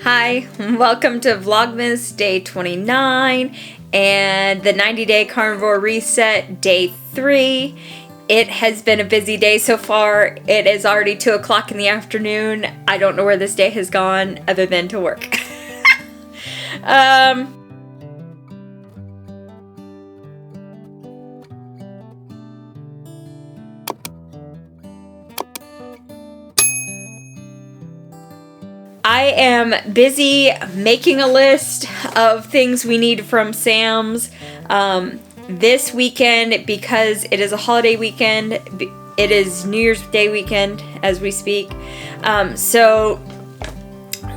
Hi, welcome to Vlogmas day 29 and the 90-day carnivore reset day 3. It has been a busy day so far. It is already 2 o'clock in the afternoon. I don't know where this day has gone other than to work. I am busy making a list of things we need from Sam's this weekend because it is a holiday weekend. It is New Year's Day weekend as we speak. So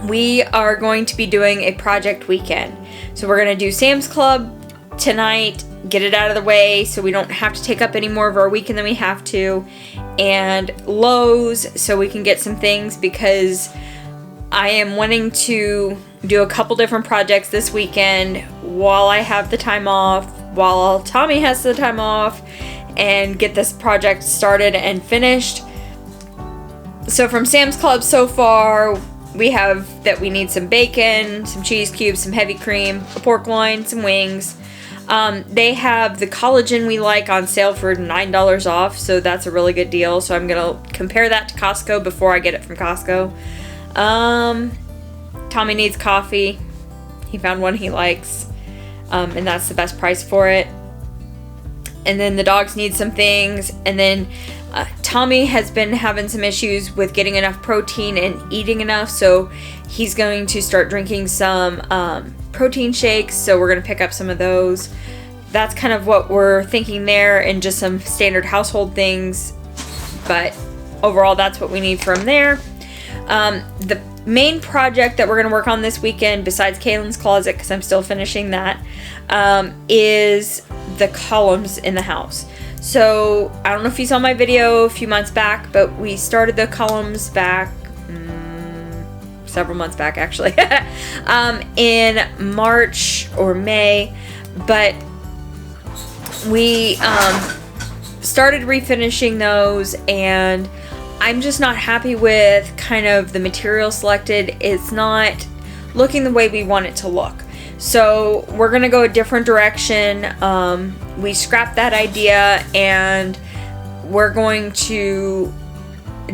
we are going to be doing a project weekend. So we're going to do Sam's Club tonight, get it out of the way so we don't have to take up any more of our weekend than we have to, and Lowe's so we can get some things because I am wanting to do a couple different projects this weekend while I have the time off, while Tommy has the time off, and get this project started and finished. So from Sam's Club so far, we have that we need some bacon, some cheese cubes, some heavy cream, a pork loin, some wings. They have the collagen we like on sale for $9 off, so that's a really good deal. So I'm going to compare that to Costco before I get it from Costco. Tommy needs coffee. He found one he likes, and that's the best price for it. And then the dogs need some things, and then Tommy has been having some issues with getting enough protein and eating enough, so he's going to start drinking some protein shakes, so we're going to pick up some of those. That's kind of what we're thinking there, and just some standard household things, but overall that's what we need from there. The main project that we're going to work on this weekend, besides Kaylin's closet, because I'm still finishing that, is the columns in the house. So, I don't know if you saw my video a few months back, but we started the columns back, several months back actually, in March or May, but we started refinishing those, and I'm just not happy with kind of the material selected. It's not looking the way we want it to look. So we're going to go a different direction. We scrapped that idea and we're going to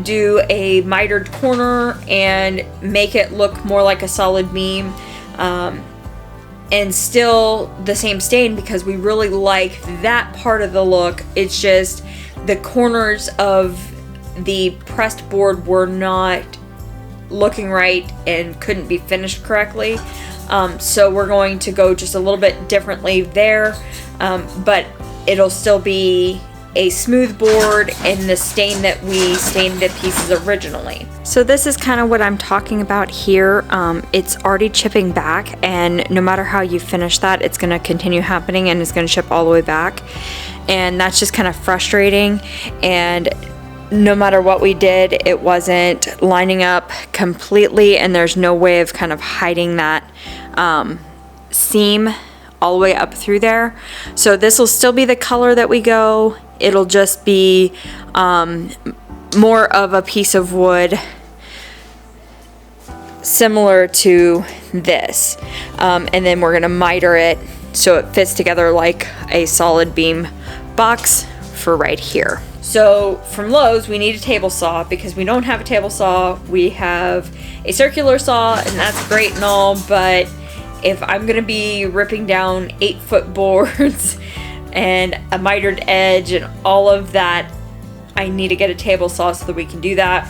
do a mitered corner and make it look more like a solid beam. And still the same stain because we really like that part of the look. It's just the corners of the pressed board were not looking right and couldn't be finished correctly. So we're going to go just a little bit differently there, but it'll still be a smooth board and the stain that we stained the pieces originally. So this is kind of what I'm talking about here. It's already chipping back, and no matter how you finish that, it's going to continue happening and it's going to chip all the way back, and that's just kind of frustrating. And no matter what we did, it wasn't lining up completely, and there's no way of kind of hiding that seam all the way up through there. So this will still be the color that we go. It'll just be more of a piece of wood similar to this. And then we're gonna miter it so it fits together like a solid beam box for right here. So from Lowe's, we need a table saw because we don't have a table saw. We have a circular saw, and that's great and all, but if I'm gonna be ripping down 8-foot boards and a mitered edge and all of that, I need to get a table saw so that we can do that.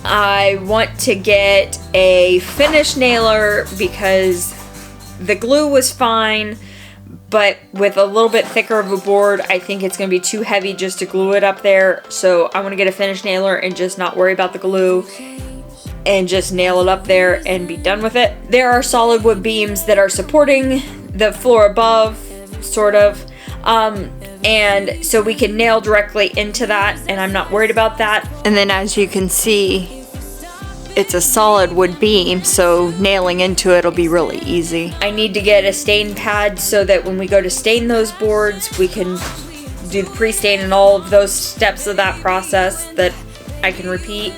I want to get a finish nailer because the glue was fine, but with a little bit thicker of a board, I think it's going to be too heavy just to glue it up there. So I want to get a finish nailer and just not worry about the glue and just nail it up there and be done with it. There are solid wood beams that are supporting the floor above, sort of. And so we can nail directly into that, and I'm not worried about that. And then as you can see, it's a solid wood beam, so nailing into it will be really easy. I need to get a stain pad so that when we go to stain those boards, we can do the pre-stain and all of those steps of that process that I can repeat.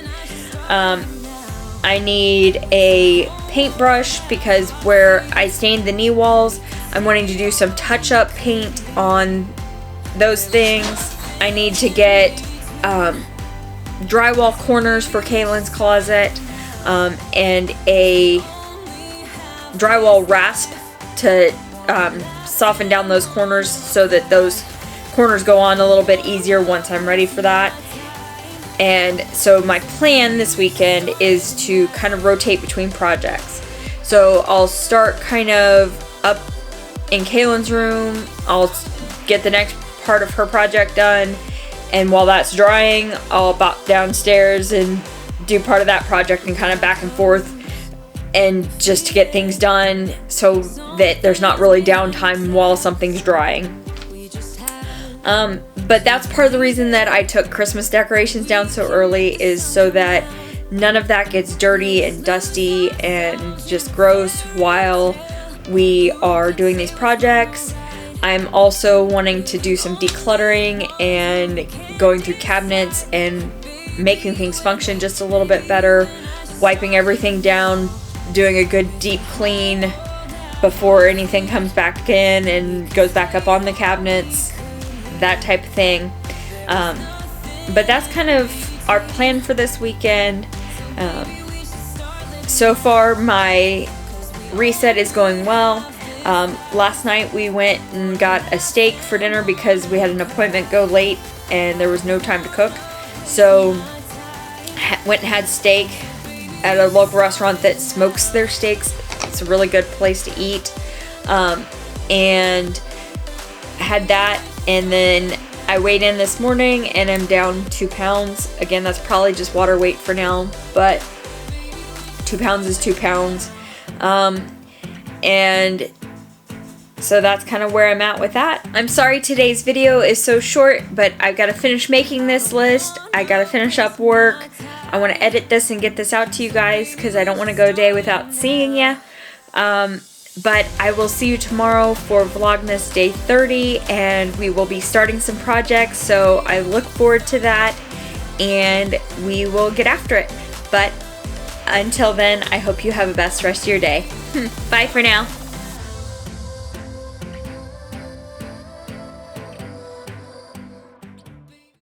I need a paintbrush because where I stained the knee walls, I'm wanting to do some touch-up paint on those things. I need to get drywall corners for Kaylin's closet, and a drywall rasp to soften down those corners so that those corners go on a little bit easier once I'm ready for that. And so my plan this weekend is to kind of rotate between projects. So I'll start kind of up in Kaylin's room. I'll get the next part of her project done, and while that's drying, I'll bop downstairs and do part of that project, and kind of back and forth, and just to get things done so that there's not really downtime while something's drying. But that's part of the reason that I took Christmas decorations down so early, is so that none of that gets dirty and dusty and just gross while we are doing these projects. I'm also wanting to do some decluttering and going through cabinets and making things function just a little bit better, wiping everything down, doing a good deep clean before anything comes back in and goes back up on the cabinets, that type of thing. But that's kind of our plan for this weekend. So far my reset is going well. Last night we went and got a steak for dinner because we had an appointment go late and there was no time to cook. So went and had steak at a local restaurant that smokes their steaks. It's a really good place to eat. And had that, and then I weighed in this morning and I'm down 2 pounds. Again, that's probably just water weight for now, but 2 pounds is 2 pounds. And so that's kind of where I'm at with that. I'm sorry today's video is so short, but I've got to finish making this list. I got to finish up work. I want to edit this and get this out to you guys because I don't want to go a day without seeing you. But I will see you tomorrow for Vlogmas Day 30, and we will be starting some projects, so I look forward to that, and we will get after it. But until then, I hope you have the best rest of your day. Bye for now.